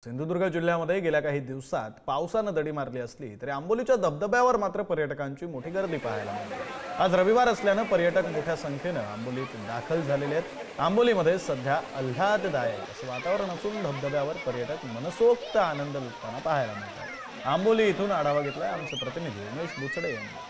सिंधुदुर्ग जिल्ह्यामध्ये गेल्या काही दिवसात पावसानं दडी मारली असली तरी आंबोलीच्या धबधब्यावर मात्र पर्यटकांची मोठी गर्दी पाहायला मिळते। आज रविवार असल्यानं पर्यटक मोठ्या संख्येनं आंबोलीत दाखल झालेले आहेत। आंबोलीमध्ये सध्या आल्हाददायक असं वातावरण असून धबधब्यावर पर्यटक मनसोक्त आनंद लुटताना पाहायला मिळतात। आंबोली इथून आढावा घेतलाय आमचे प्रतिनिधी उमेश बुचडे यांनी।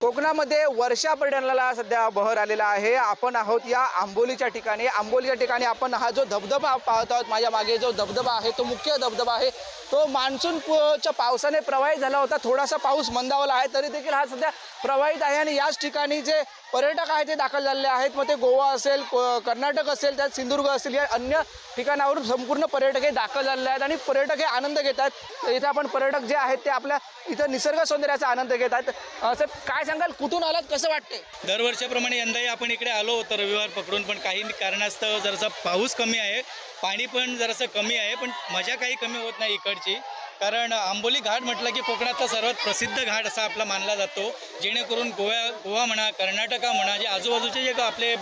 कोकणामध्ये वर्षा पर्यटनाला सध्या बहर आलेला आहे। आपण आहोत या आंबोलीच्या ठिकाणी। आंबोलीच्या ठिकाणी आपण हा जो धबधबा पाहत आहोत, माझ्या मागे जो धबधबा आहे तो मुख्य धबधबा आहे। तो मान्सूनच्या पावसाने प्रवाहित झाला होता। थोडासा पाऊस मंदावला आहे तरी देखील हा सध्या प्रवाहित आहे आणि याच ठिकाणी जे पर्यटक आहेत ते दाखल झालेले आहेत। मग ते गोवा असेल, कर्नाटक असेल, त्यात सिंधुदुर्ग असेल, या अन्य ठिकाणावरून संपूर्ण पर्यटक हे दाखल झालेले आहेत आणि पर्यटक हे आनंद घेतात। इथे आपण पर्यटक जे आहेत ते आपल्या इथं निसर्ग सौंदर्याचा आनंद घेतात। असं काय सांगाल, कुठून आलात, कसं वाटतंय? दरवर्षीप्रमाणे यंदाही आपण इकडे आलो होतो रविवार पकडून, पण काही कारणास्तव जरासा पाऊस कमी आहे, पाणी पण जरासं कमी आहे, पण मजा काही कमी होत नाही इकडची। कारण आंबोली घाट म्हटलं की कोकणातला सर्वात प्रसिद्ध घाट असा आपला मानला जातो, जेणेकरून गोवा म्हणा, कर्नाटका म्हणा, जे आजूबाजूचे जे आपले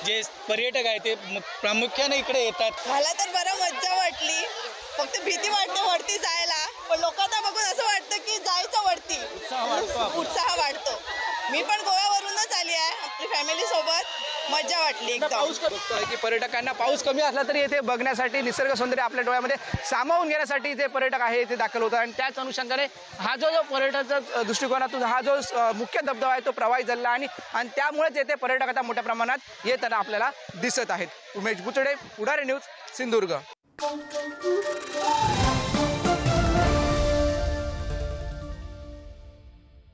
जे पर्यटक आहेत ते प्रामुख्याने इकडे येतात। मला तर बरं मज्जा वाटली, फक्त भीती वाटते वरती जायला, पण लोकांना बघून असं वाटतं की जायचं वरती, उत्साह वाटतो। मी पण गोव्यावरूनच आली आहे आपली फॅमिली सोबत, मज्जा वाटली एकदम। की पर्यटकांना पाऊस कमी असला तरी येथे बघण्यासाठी निसर्ग सौंदर्य आपल्या डोळ्यामध्ये सामावून घेण्यासाठी इथे पर्यटक आहे इथे दाखल होतात आणि त्याच अनुषंगाने हा जो पर्यटनाचा दृष्टिकोनातून हा जो मुख्य धबधबा आहे तो प्रवाहित झाला आणि त्यामुळेच येथे पर्यटक आता मोठ्या प्रमाणात येताना आपल्याला दिसत आहेत। उमेश बुचडे, पुढारी न्यूज, सिंधुदुर्ग।